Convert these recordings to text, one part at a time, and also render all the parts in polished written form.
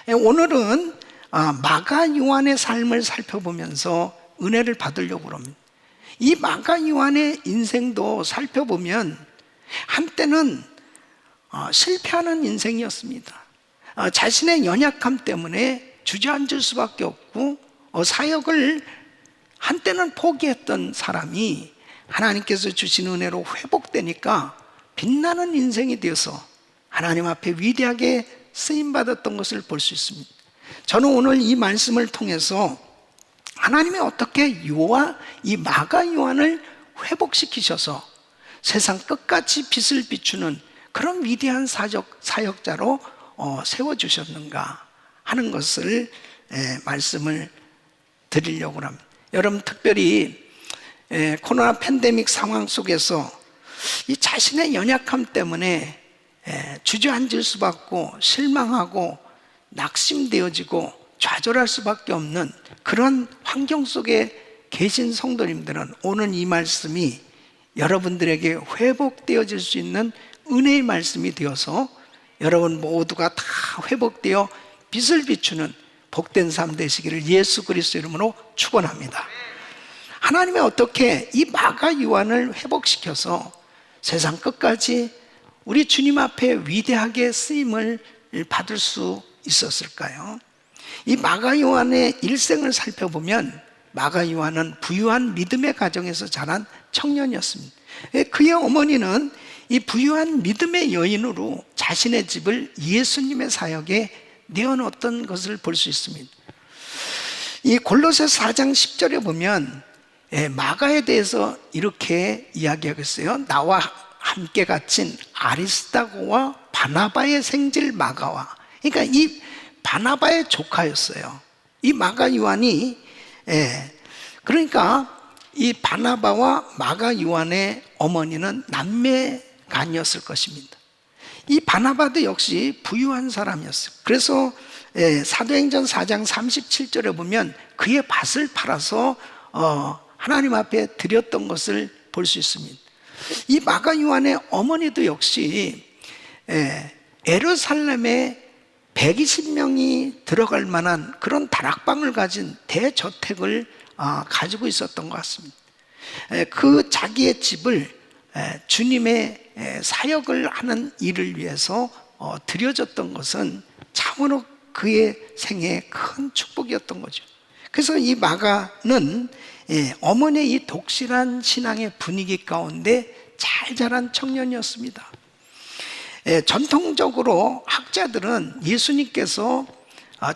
오늘은 마가 요한의 삶을 살펴보면서 은혜를 받으려고 합니다. 이 마가 요한의 인생도 살펴보면 한때는 실패하는 인생이었습니다. 자신의 연약함 때문에 주저앉을 수밖에 없고 사역을 한때는 포기했던 사람이 하나님께서 주신 은혜로 회복되니까 빛나는 인생이 되어서 하나님 앞에 위대하게 쓰임받았던 것을 볼 수 있습니다. 저는 오늘 이 말씀을 통해서 하나님이 어떻게 이 마가 요한을 회복시키셔서 세상 끝까지 빛을 비추는 그런 위대한 사역자로 세워주셨는가 하는 것을 말씀을 드리려고 합니다. 여러분, 특별히 코로나 팬데믹 상황 속에서 이 자신의 연약함 때문에 주저앉을 수밖에, 실망하고 낙심되어지고 좌절할 수밖에 없는 그런 환경 속에 계신 성도님들은 오늘 이 말씀이 여러분들에게 회복되어질 수 있는 은혜의 말씀이 되어서 여러분 모두가 다 회복되어 빛을 비추는 복된 삶 되시기를 예수 그리스도 이름으로 축원합니다. 하나님이 어떻게 이 마가 요한을 회복시켜서 세상 끝까지 우리 주님 앞에 위대하게 쓰임을 받을 수 있었을까요? 이 마가 요한의 일생을 살펴보면 마가 요한은 부유한 믿음의 가정에서 자란 청년이었습니다. 그의 어머니는 이 부유한 믿음의 여인으로 자신의 집을 예수님의 사역에 내어놓았던 것을 볼 수 있습니다. 이 골로새서 4장 10절에 보면 마가에 대해서 이렇게 이야기하겠어요. 나와 함께 갇힌 아리스다고와 바나바의 생질 마가와, 그러니까 이 바나바의 조카였어요. 이 마가 요한이 그러니까 이 바나바와 마가 요한의 어머니는 남매간이었을 것입니다. 이 바나바도 역시 부유한 사람이었어요. 그래서 사도행전 4장 37절에 보면 그의 밭을 팔아서 하나님 앞에 드렸던 것을 볼 수 있습니다. 이 마가 요한의 어머니도 역시 예루살렘에 120명이 들어갈 만한 그런 다락방을 가진 대저택을 가지고 있었던 것 같습니다. 그 자기의 집을 주님의 사역을 하는 일을 위해서 드려졌던 것은 참으로 그의 생애에 큰 축복이었던 거죠. 그래서 이 마가는 어머니의 이 독실한 신앙의 분위기 가운데 잘 자란 청년이었습니다. 전통적으로 학자들은 예수님께서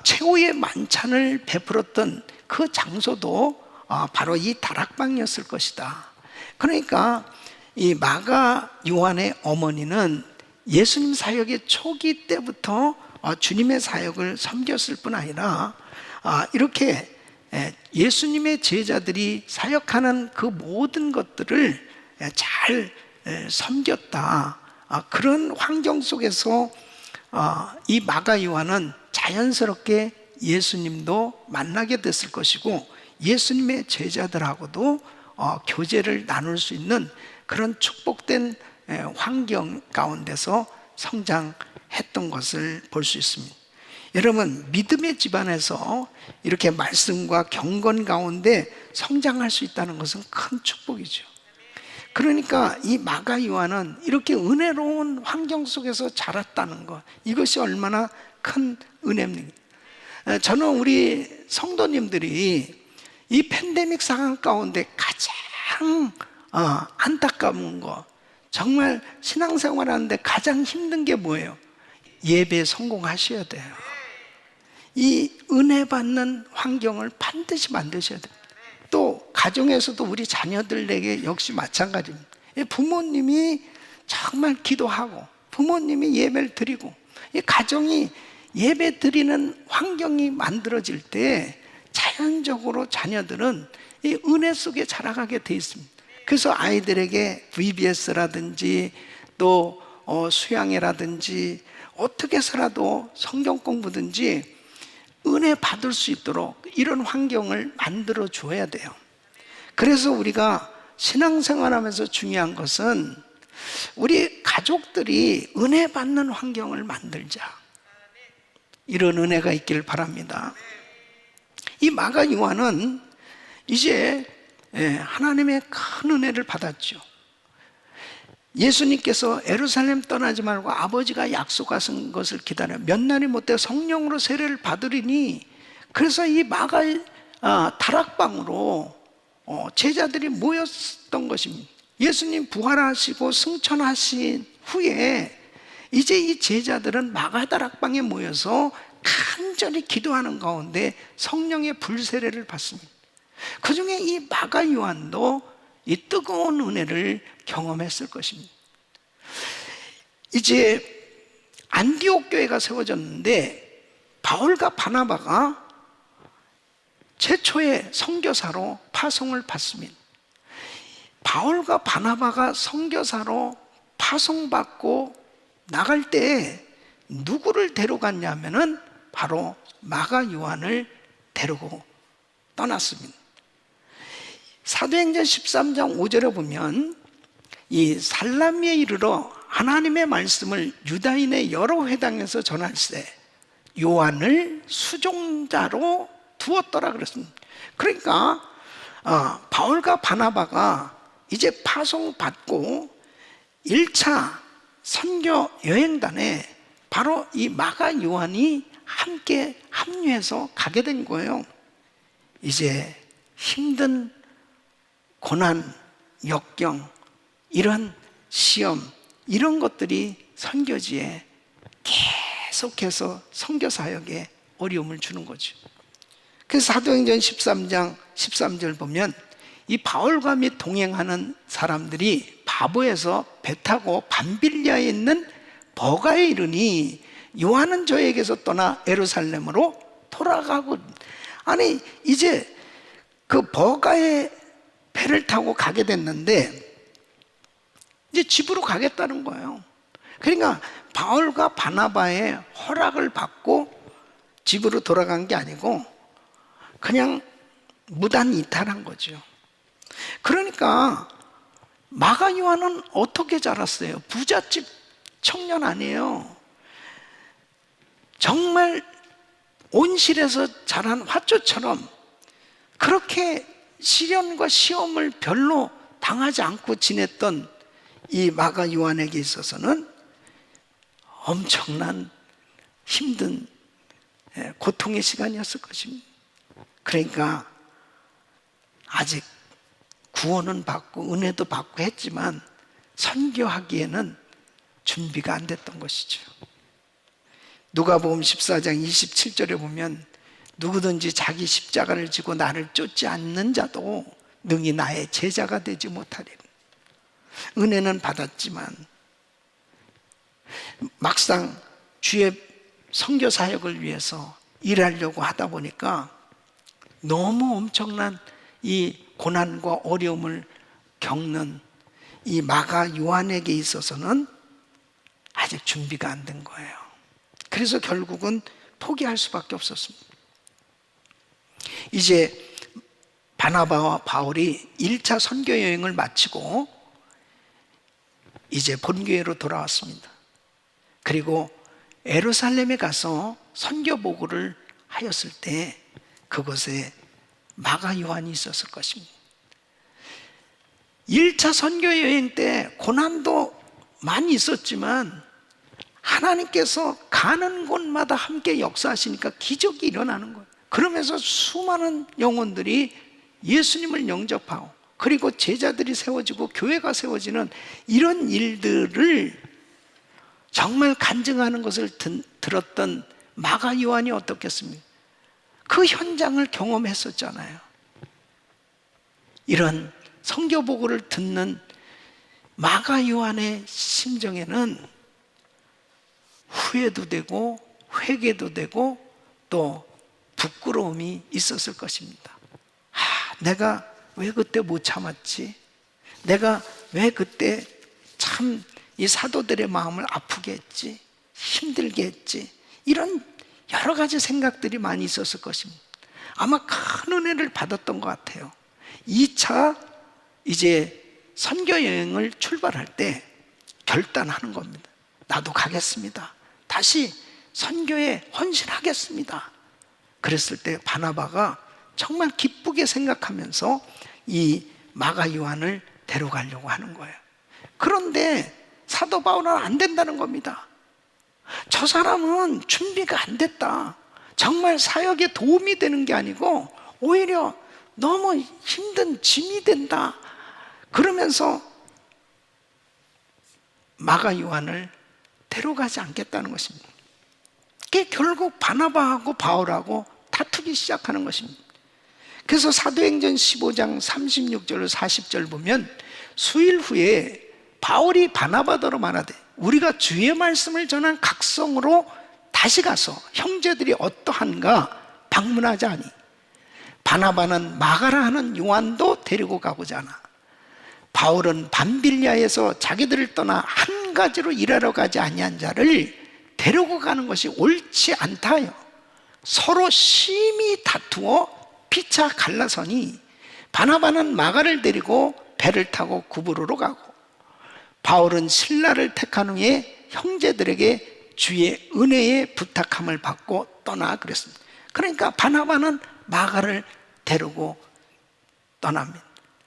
최후의 만찬을 베풀었던 그 장소도 바로 이 다락방이었을 것이다. 그러니까 이 마가 요한의 어머니는 예수님 사역의 초기 때부터 주님의 사역을 섬겼을 뿐 아니라 이렇게 예수님의 제자들이 사역하는 그 모든 것들을 잘 섬겼다. 그런 환경 속에서 이 마가 요한은 자연스럽게 예수님도 만나게 됐을 것이고 예수님의 제자들하고도 교제를 나눌 수 있는 그런 축복된 환경 가운데서 성장했던 것을 볼 수 있습니다. 여러분, 믿음의 집안에서 이렇게 말씀과 경건 가운데 성장할 수 있다는 것은 큰 축복이죠. 그러니까 이 마가 요한은 이렇게 은혜로운 환경 속에서 자랐다는 것, 이것이 얼마나 큰 은혜입니까? 저는 우리 성도님들이 이 팬데믹 상황 가운데 가장 안타까운 거, 정말 신앙생활 하는데 가장 힘든 게 뭐예요? 예배에 성공하셔야 돼요. 이 은혜 받는 환경을 반드시 만드셔야 돼요. 또 가정에서도 우리 자녀들에게 역시 마찬가지입니다. 부모님이 정말 기도하고 부모님이 예배를 드리고 이 가정이 예배 드리는 환경이 만들어질 때 자연적으로 자녀들은 이 은혜 속에 자라가게 돼 있습니다. 그래서 아이들에게 VBS라든지 또 수양회라든지 어떻게 해서라도 성경 공부든지 은혜 받을 수 있도록 이런 환경을 만들어 줘야 돼요. 그래서 우리가 신앙생활하면서 중요한 것은 우리 가족들이 은혜 받는 환경을 만들자. 이런 은혜가 있길 바랍니다. 이 마가 요한은 이제 하나님의 큰 은혜를 받았죠. 예수님께서 예루살렘 떠나지 말고 아버지가 약속하신 것을 기다려 몇 날이 못돼 성령으로 세례를 받으리니, 그래서 이 마가 다락방으로 제자들이 모였던 것입니다. 예수님 부활하시고 승천하신 후에 이제 이 제자들은 마가 다락방에 모여서 간절히 기도하는 가운데 성령의 불세례를 받습니다. 그 중에 이 마가 요한도 이 뜨거운 은혜를 경험했을 것입니다. 이제 안디옥 교회가 세워졌는데 바울과 바나바가 최초의 선교사로 파송을 받습니다. 바울과 바나바가 선교사로 파송받고 나갈 때 누구를 데려갔냐면은 바로 마가 요한을 데리고 떠났습니다. 사도행전 13장 5절에 보면 이 살라미에 이르러 하나님의 말씀을 유다인의 여러 회당에서 전할세 요한을 수종자로 두었더라 그랬습니다. 그러니까 바울과 바나바가 이제 파송받고 1차 선교 여행단에 바로 이 마가 요한이 함께 합류해서 가게 된 거예요. 이제 힘든 고난, 역경, 이런 시험, 이런 것들이 선교지에 계속해서 선교 사역에 어려움을 주는 거죠. 그래서 사도행전 13장 13절 보면 이 바울과 및 동행하는 사람들이 바보에서 배 타고 밤빌리아에 있는 버가에 이르니 요한은 저에게서 떠나 예루살렘으로 돌아가고, 아니 이제 그 버가에 배를 타고 가게 됐는데 이제 집으로 가겠다는 거예요. 그러니까 바울과 바나바의 허락을 받고 집으로 돌아간 게 아니고 그냥 무단 이탈한 거죠. 그러니까 마가 요한은 어떻게 자랐어요? 부잣집 청년 아니에요. 정말 온실에서 자란 화초처럼 그렇게 시련과 시험을 별로 당하지 않고 지냈던 이 마가 요한에게 있어서는 엄청난 힘든 고통의 시간이었을 것입니다. 그러니까 아직 구원은 받고 은혜도 받고 했지만 선교하기에는 준비가 안 됐던 것이죠. 누가복음 14장 27절에 보면 누구든지 자기 십자가를 지고 나를 쫓지 않는 자도 능히 나의 제자가 되지 못하리라. 은혜는 받았지만 막상 주의 선교 사역을 위해서 일하려고 하다 보니까 너무 엄청난 이 고난과 어려움을 겪는 이 마가 요한에게 있어서는 아직 준비가 안 된 거예요. 그래서 결국은 포기할 수밖에 없었습니다. 이제 바나바와 바울이 1차 선교 여행을 마치고 이제 본교회로 돌아왔습니다. 그리고 예루살렘에 가서 선교 보고를 하였을 때 그곳에 마가 요한이 있었을 것입니다. 1차 선교 여행 때 고난도 많이 있었지만 하나님께서 가는 곳마다 함께 역사하시니까 기적이 일어나는 거예요. 그러면서 수많은 영혼들이 예수님을 영접하고 그리고 제자들이 세워지고 교회가 세워지는 이런 일들을 정말 간증하는 것을 들었던 마가 요한이 어떻겠습니까? 그 현장을 경험했었잖아요. 이런 선교 보고를 듣는 마가 요한의 심정에는 후회도 되고 회개도 되고 또 부끄러움이 있었을 것입니다. 내가 왜 그때 못 참았지? 내가 왜 그때 참 이 사도들의 마음을 아프게 했지? 힘들게 했지? 이런 여러 가지 생각들이 많이 있었을 것입니다. 아마 큰 은혜를 받았던 것 같아요. 2차 이제 선교 여행을 출발할 때 결단하는 겁니다. 나도 가겠습니다. 다시 선교에 헌신하겠습니다. 그랬을 때 바나바가 정말 기쁘게 생각하면서 이 마가 요한을 데려가려고 하는 거예요. 그런데 사도 바울은 안 된다는 겁니다. 저 사람은 준비가 안 됐다. 정말 사역에 도움이 되는 게 아니고 오히려 너무 힘든 짐이 된다. 그러면서 마가 요한을 데려가지 않겠다는 것입니다. 그게 결국 바나바하고 바울하고 다투기 시작하는 것입니다. 그래서 사도행전 15장 36절 40절 보면 수일 후에 바울이 바나바더러 말하되 우리가 주의 말씀을 전한 각성으로 다시 가서 형제들이 어떠한가 방문하자 하니 바나바는 마가라 하는 요한도 데리고 가고자 하나 바울은 밤빌리아에서 자기들을 떠나 한 가지로 일하러 가지 아니한 자를 데리고 가는 것이 옳지 않다 하여 서로 심히 다투어 피차 갈라서니 바나바는 마가를 데리고 배를 타고 구브로로 가고 바울은 실라를 택한 후에 형제들에게 주의 은혜의 부탁함을 받고 떠나 그랬습니다. 그러니까 바나바는 마가를 데리고 떠납니다.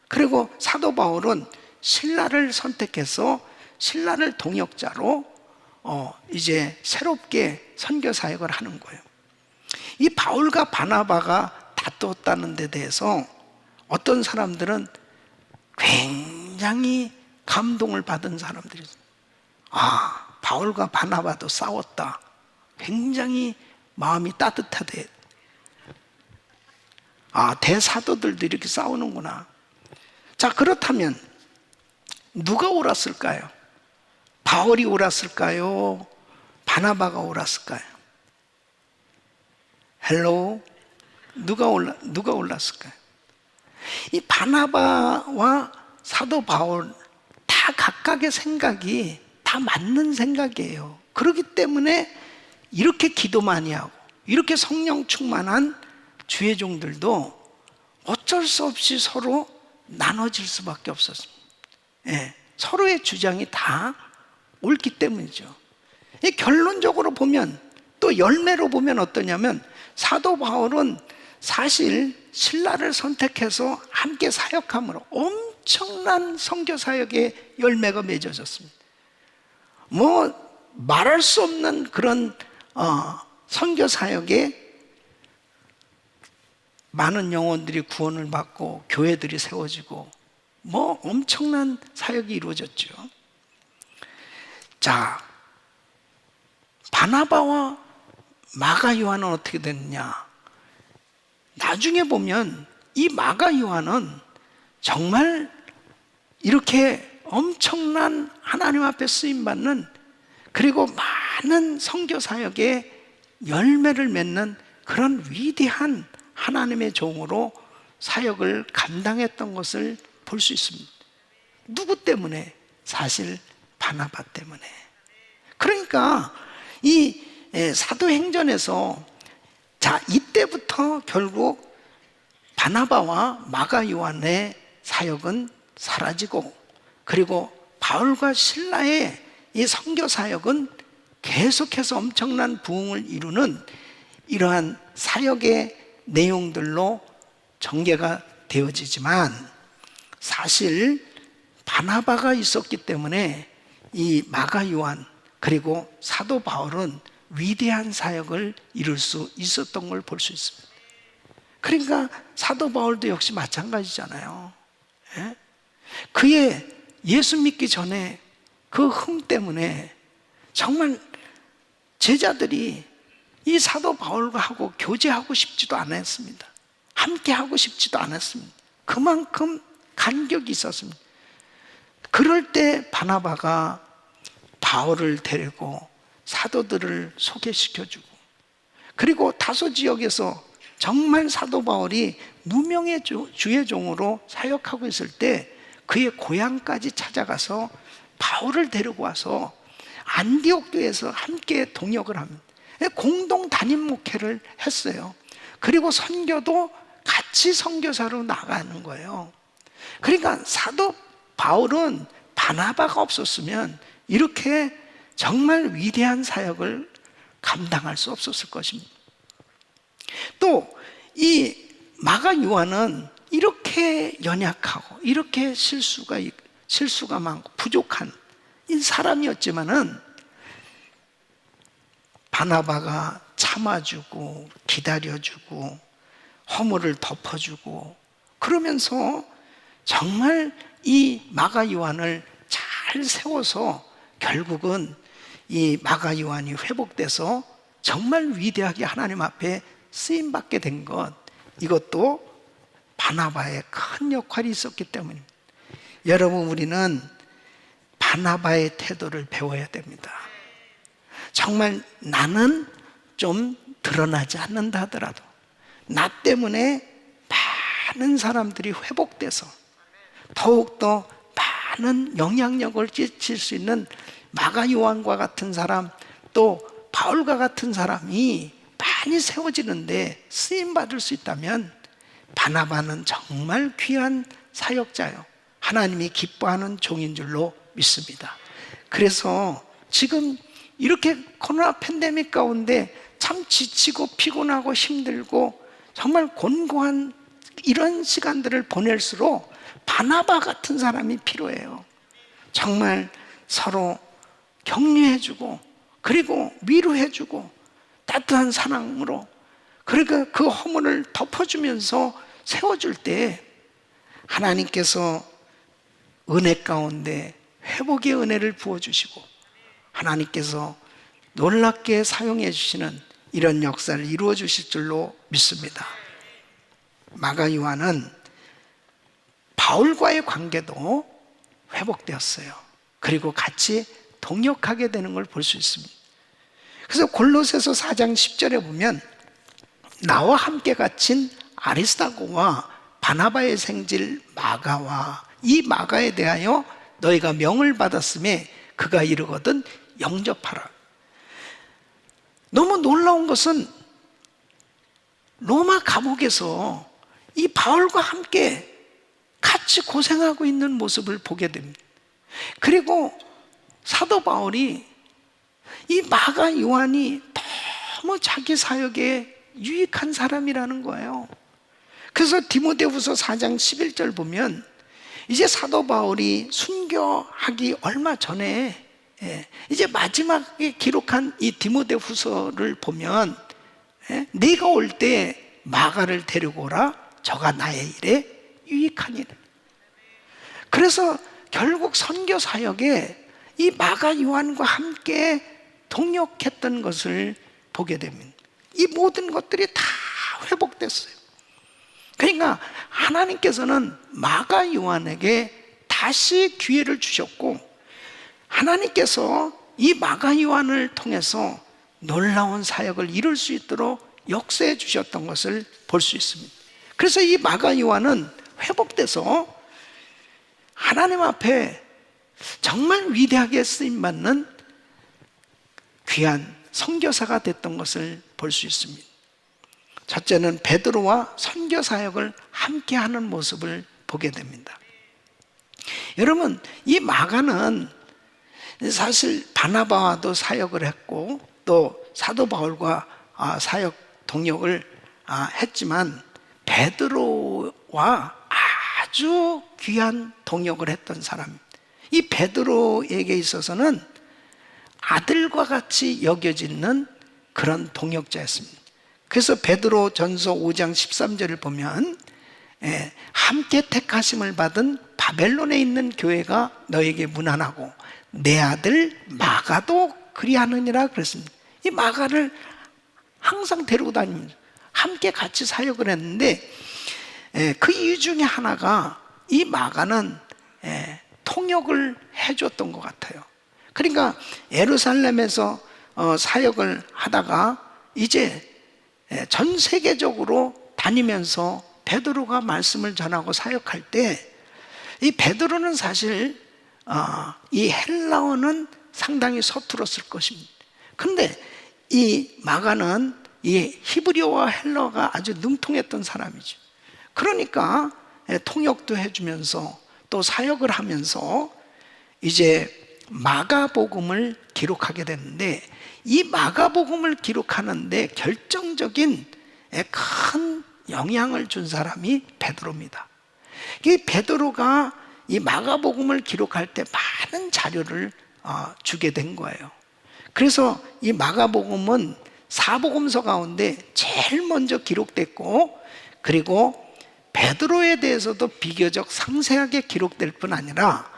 그리고 사도 바울은 실라를 선택해서 실라를 동역자로 이제 새롭게 선교 사역을 하는 거예요. 이 바울과 바나바가 다투었다는 데 대해서 어떤 사람들은 굉장히 감동을 받은 사람들이 있어요. 아, 바울과 바나바도 싸웠다. 굉장히 마음이 따뜻하대. 아, 대사도들도 이렇게 싸우는구나. 자, 그렇다면 누가 옳았을까요? 바울이 옳았을까요? 바나바가 옳았을까요? 헬로? 누가 올랐을까요? 이 바나바와 사도 바울 다 각각의 생각이 다 맞는 생각이에요. 그렇기 때문에 이렇게 기도 많이 하고 이렇게 성령 충만한 주의 종들도 어쩔 수 없이 서로 나눠질 수밖에 없었습니다. 예, 서로의 주장이 다 옳기 때문이죠. 결론적으로 보면 또 열매로 보면 어떠냐면 사도 바울은 사실 신라를 선택해서 함께 사역함으로 엄청난 선교 사역의 열매가 맺어졌습니다. 뭐 말할 수 없는 그런 선교 사역에 많은 영혼들이 구원을 받고 교회들이 세워지고 뭐 엄청난 사역이 이루어졌죠. 자, 바나바와 마가 요한은 어떻게 됐느냐? 나중에 보면 이 마가 요한은 정말 이렇게 엄청난 하나님 앞에 쓰임받는 그리고 많은 선교 사역에 열매를 맺는 그런 위대한 하나님의 종으로 사역을 감당했던 것을 볼 수 있습니다. 누구 때문에? 사실 바나바 때문에. 그러니까 이 사도행전에서 자, 이때부터 결국 바나바와 마가 요한의 사역은 사라지고 그리고 바울과 실라의 이 선교 사역은 계속해서 엄청난 부흥을 이루는 이러한 사역의 내용들로 전개가 되어지지만 사실 바나바가 있었기 때문에 이 마가 요한 그리고 사도 바울은 위대한 사역을 이룰 수 있었던 걸 볼 수 있습니다. 그러니까 사도 바울도 역시 마찬가지잖아요. 예? 그의 예수 믿기 전에 그 흠 때문에 정말 제자들이 이 사도 바울과 하고 교제하고 싶지도 않았습니다. 함께 하고 싶지도 않았습니다. 그만큼 간격이 있었습니다. 그럴 때 바나바가 바울을 데리고 사도들을 소개시켜주고 그리고 다소 지역에서 정말 사도 바울이 무명의 주의 종으로 사역하고 있을 때 그의 고향까지 찾아가서 바울을 데리고 와서 안디옥 교회에서 함께 동역을 합니다. 공동 담임 목회를 했어요. 그리고 선교도 같이 선교사로 나가는 거예요. 그러니까 사도 바울은 바나바가 없었으면 이렇게 정말 위대한 사역을 감당할 수 없었을 것입니다. 또 이 마가 요한은 이렇게 연약하고 이렇게 실수가 많고 부족한 이 사람이었지만은 바나바가 참아주고 기다려주고 허물을 덮어주고 그러면서 정말 이 마가 요한을 잘 세워서 결국은 이 마가 요한이 회복돼서 정말 위대하게 하나님 앞에 쓰임받게 된 것, 이것도 바나바의 큰 역할이 있었기 때문입니다. 여러분, 우리는 바나바의 태도를 배워야 됩니다. 정말 나는 좀 드러나지 않는다 하더라도 나 때문에 많은 사람들이 회복돼서 더욱더 많은 영향력을 끼칠 수 있는 마가 요한과 같은 사람, 또 바울과 같은 사람이 많이 세워지는데 쓰임받을 수 있다면 바나바는 정말 귀한 사역자요, 하나님이 기뻐하는 종인 줄로 믿습니다. 그래서 지금 이렇게 코로나 팬데믹 가운데 참 지치고 피곤하고 힘들고 정말 곤고한 이런 시간들을 보낼수록 바나바 같은 사람이 필요해요. 정말 서로 격려해주고 그리고 위로해주고 따뜻한 사랑으로, 그러니까 그 허물을 덮어주면서 세워줄 때 하나님께서 은혜 가운데 회복의 은혜를 부어주시고 하나님께서 놀랍게 사용해 주시는 이런 역사를 이루어 주실 줄로 믿습니다. 마가 요한은 바울과의 관계도 회복되었어요. 그리고 같이 동역하게 되는 걸 볼 수 있습니다. 그래서 골로새서 4장 10절에 보면 나와 함께 갇힌 아리스다고와 바나바의 생질 마가와 이 마가에 대하여 너희가 명을 받았음에 그가 이르거든 영접하라. 너무 놀라운 것은 로마 감옥에서 이 바울과 함께 같이 고생하고 있는 모습을 보게 됩니다. 그리고 사도 바울이 이 마가 요한이 너무 자기 사역에 유익한 사람이라는 거예요. 그래서 디모데후서 4장 11절 보면 이제 사도 바울이 순교하기 얼마 전에 이제 마지막에 기록한 이 디모데후서를 보면 네가 올 때 마가를 데리고 오라. 저가 나의 일에 유익하니라. 그래서 결국 선교 사역에 이 마가 요한과 함께 동역했던 것을 보게 됩니다. 이 모든 것들이 다 회복됐어요. 그러니까 하나님께서는 마가 요한에게 다시 기회를 주셨고 하나님께서 이 마가 요한을 통해서 놀라운 사역을 이룰 수 있도록 역사해 주셨던 것을 볼 수 있습니다. 그래서 이 마가 요한은 회복돼서 하나님 앞에 정말 위대하게 쓰임받는 귀한 선교사가 됐던 것을 볼 수 있습니다. 첫째는 베드로와 선교 사역을 함께 하는 모습을 보게 됩니다. 여러분, 이 마가는 사실 바나바와도 사역을 했고 또 사도 바울과 사역 동역을 했지만 베드로와 아주 귀한 동역을 했던 사람입니다. 이 베드로에게 있어서는 아들과 같이 여겨지는 그런 동역자였습니다. 그래서 베드로 전서 5장 13절을 보면 함께 택하심을 받은 바벨론에 있는 교회가 너에게 문안하고 내 아들 마가도 그리하느니라 그랬습니다. 이 마가를 항상 데리고 다니면서 함께 같이 사역을 했는데 그 이유 중에 하나가 이 마가는 통역을 해줬던 것 같아요. 그러니까 예루살렘에서 사역을 하다가 이제 전 세계적으로 다니면서 베드로가 말씀을 전하고 사역할 때 이 베드로는 사실 이 헬라어는 상당히 서툴었을 것입니다. 그런데 이 마가는 이 히브리어와 헬라어가 아주 능통했던 사람이죠. 그러니까 통역도 해주면서 또 사역을 하면서 이제 마가복음을 기록하게 됐는데 이 마가복음을 기록하는데 결정적인 큰 영향을 준 사람이 베드로입니다. 이 베드로가 이 마가복음을 기록할 때 많은 자료를 주게 된 거예요. 그래서 이 마가복음은 사복음서 가운데 제일 먼저 기록됐고, 그리고 베드로에 대해서도 비교적 상세하게 기록될 뿐 아니라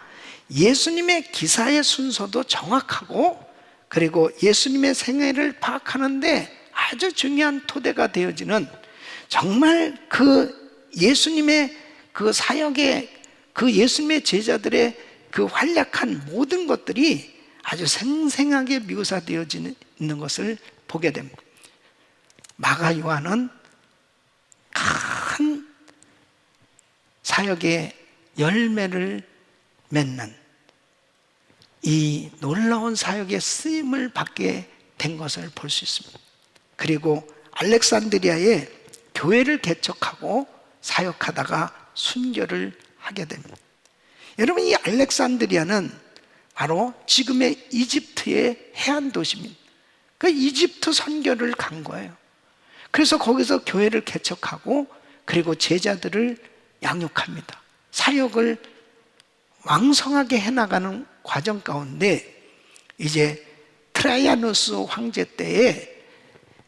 예수님의 기사의 순서도 정확하고, 그리고 예수님의 생애를 파악하는데 아주 중요한 토대가 되어지는, 정말 그 예수님의 그 사역의, 그 예수님의 제자들의 그 활약한 모든 것들이 아주 생생하게 묘사되어지는 것을 보게 됩니다. 마가 요한은 큰 사역의 열매를 맺는 이 놀라운 사역의 쓰임을 받게 된 것을 볼 수 있습니다. 그리고 알렉산드리아에 교회를 개척하고 사역하다가 순교를 하게 됩니다. 여러분, 이 알렉산드리아는 바로 지금의 이집트의 해안 도시입니다. 그 이집트 선교를 간 거예요. 그래서 거기서 교회를 개척하고, 그리고 제자들을 양육합니다. 사역을 왕성하게 해나가는 과정 가운데 이제 트라이아누스 황제 때에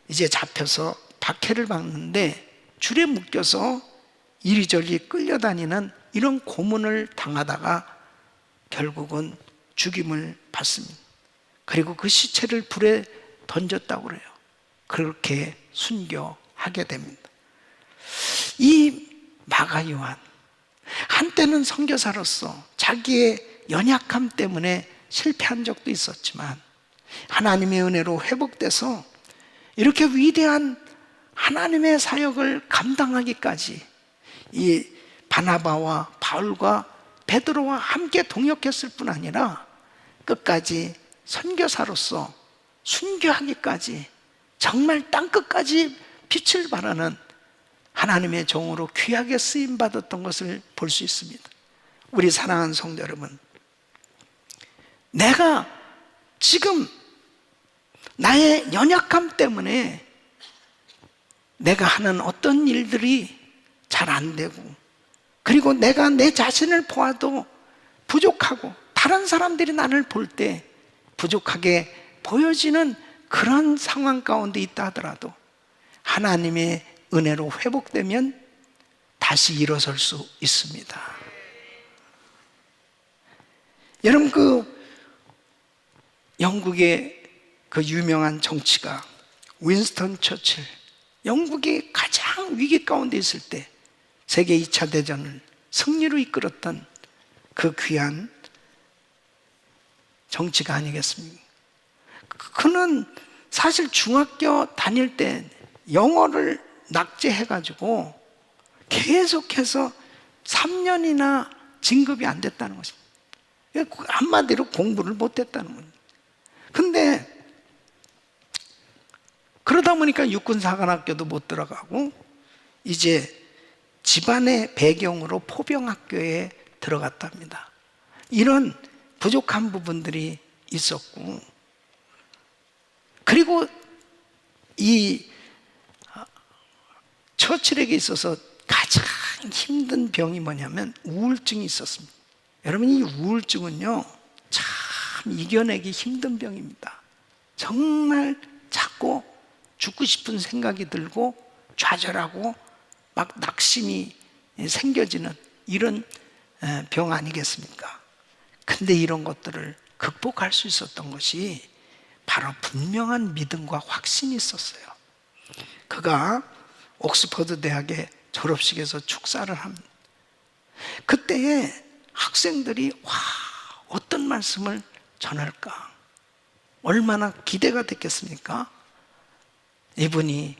이제 잡혀서 박해를 받는데 줄에 묶여서 이리저리 끌려다니는 이런 고문을 당하다가 결국은 죽임을 받습니다. 그리고 그 시체를 불에 던졌다고 그래요. 그렇게 순교하게 됩니다. 이 마가 요한, 한때는 선교사로서 자기의 연약함 때문에 실패한 적도 있었지만 하나님의 은혜로 회복돼서 이렇게 위대한 하나님의 사역을 감당하기까지 이 바나바와 바울과 베드로와 함께 동역했을 뿐 아니라 끝까지 선교사로서 순교하기까지 정말 땅끝까지 빛을 발하는 하나님의 종으로 귀하게 쓰임받았던 것을 볼 수 있습니다. 우리 사랑하는 성도 여러분, 내가 지금 나의 연약함 때문에 내가 하는 어떤 일들이 잘 안 되고, 그리고 내가 내 자신을 보아도 부족하고 다른 사람들이 나를 볼 때 부족하게 보여지는 그런 상황 가운데 있다 하더라도 하나님의 은혜로 회복되면 다시 일어설 수 있습니다. 여러분, 그 영국의 그 유명한 정치가 윈스턴 처칠, 영국이 가장 위기 가운데 있을 때 세계 2차 대전을 승리로 이끌었던 그 귀한 정치가 아니겠습니까? 그는 사실 중학교 다닐 때 영어를 낙제해가지고 계속해서 3년이나 진급이 안 됐다는 것입니다. 한마디로 공부를 못했다는 겁니다. 근데 그러다 보니까 육군사관학교도 못 들어가고 이제 집안의 배경으로 포병학교에 들어갔답니다. 이런 부족한 부분들이 있었고, 그리고 이 처칠에게 있어서 가장 힘든 병이 뭐냐면 우울증이 있었습니다. 여러분, 이 우울증은요 참 이겨내기 힘든 병입니다. 정말 자꾸 죽고 싶은 생각이 들고 좌절하고 막 낙심이 생겨지는 이런 병 아니겠습니까? 근데 이런 것들을 극복할 수 있었던 것이 바로 분명한 믿음과 확신이 있었어요. 그가 옥스퍼드 대학의 졸업식에서 축사를 합니다. 그때에 학생들이 어떤 말씀을 전할까 얼마나 기대가 됐겠습니까? 이분이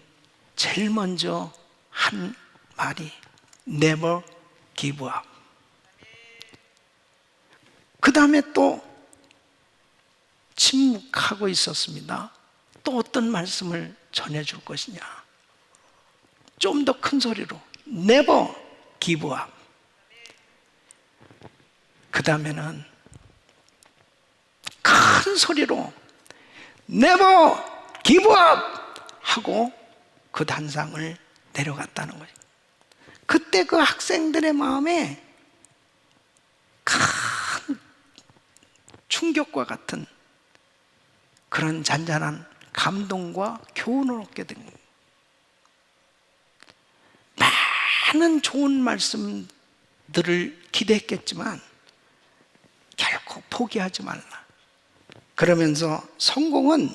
제일 먼저 한 말이 Never give up. 그 다음에 또 침묵하고 있었습니다. 또 어떤 말씀을 전해줄 것이냐, 좀 더 큰 소리로 Never give up. 그 다음에는 큰 소리로 never give up 하고 그 단상을 내려갔다는 거예요. 그때 그 학생들의 마음에 큰 충격과 같은 그런 잔잔한 감동과 교훈을 얻게 된 거예요. 많은 좋은 말씀들을 기대했겠지만 결코 포기하지 말라. 그러면서 성공은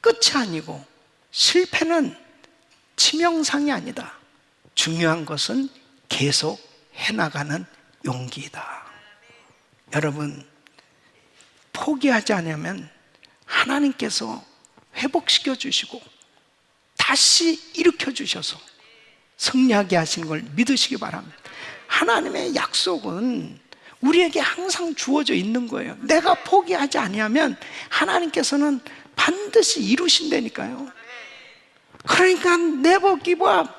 끝이 아니고 실패는 치명상이 아니다. 중요한 것은 계속 해나가는 용기이다. 여러분, 포기하지 않으면 하나님께서 회복시켜 주시고 다시 일으켜 주셔서 승리하게 하시는 걸 믿으시기 바랍니다. 하나님의 약속은 우리에게 항상 주어져 있는 거예요. 내가 포기하지 아니하면 하나님께서는 반드시 이루신다니까요. 그러니까 never give up.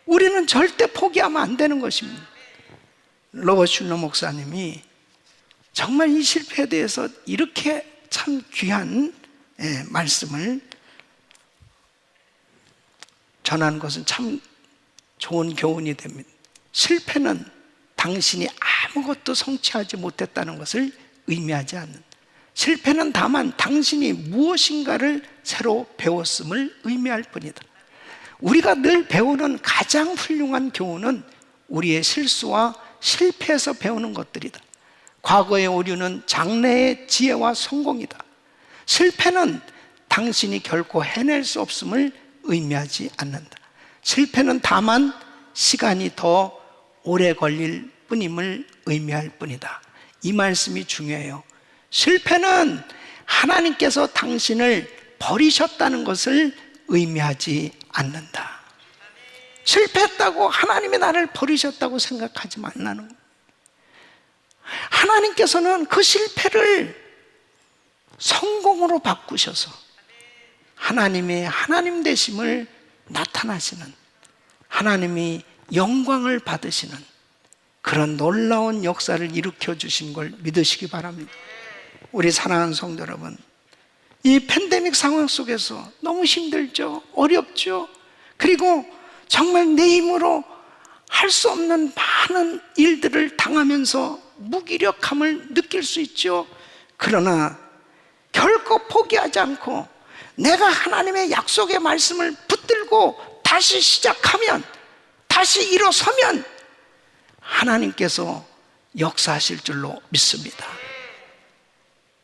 우리는 절대 포기하면 안 되는 것입니다. 로버트 슐러 목사님이 정말 이 실패에 대해서 이렇게 참 귀한 말씀을 전하는 것은 참 좋은 교훈이 됩니다. 실패는 당신이 아무것도 성취하지 못했다는 것을 의미하지 않는, 실패는 다만 당신이 무엇인가를 새로 배웠음을 의미할 뿐이다. 우리가 늘 배우는 가장 훌륭한 교훈은 우리의 실수와 실패에서 배우는 것들이다. 과거의 오류는 장래의 지혜와 성공이다. 실패는 당신이 결코 해낼 수 없음을 의미하지 않는다. 실패는 다만 시간이 더 오래 걸릴 뿐임을 의미할 뿐이다. 이 말씀이 중요해요. 실패는 하나님께서 당신을 버리셨다는 것을 의미하지 않는다. 실패했다고 하나님이 나를 버리셨다고 생각하지 말라는 거예요. 하나님께서는 그 실패를 성공으로 바꾸셔서 하나님의 하나님 되심을 나타나시는, 하나님이 영광을 받으시는 그런 놀라운 역사를 일으켜 주신 걸 믿으시기 바랍니다. 우리 사랑하는 성도 여러분, 이 팬데믹 상황 속에서 너무 힘들죠, 어렵죠. 그리고 정말 내 힘으로 할 수 없는 많은 일들을 당하면서 무기력함을 느낄 수 있죠. 그러나 결코 포기하지 않고 내가 하나님의 약속의 말씀을 붙들고 다시 시작하면, 다시 일어서면 하나님께서 역사하실 줄로 믿습니다.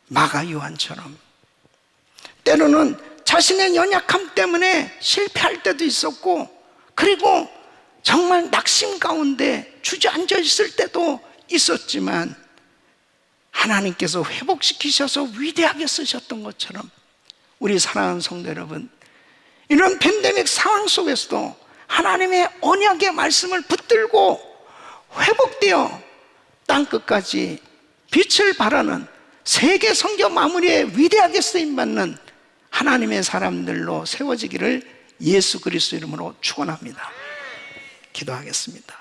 마가 요한처럼 때로는 자신의 연약함 때문에 실패할 때도 있었고, 그리고 정말 낙심 가운데 주저앉아 있을 때도 있었지만 하나님께서 회복시키셔서 위대하게 쓰셨던 것처럼 우리 사랑하는 성도 여러분, 이런 팬데믹 상황 속에서도 하나님의 언약의 말씀을 붙들고 회복되어 땅끝까지 빛을 발하는 세계 선교 마무리에 위대하게 쓰임받는 하나님의 사람들로 세워지기를 예수 그리스도 이름으로 축원합니다. 기도하겠습니다.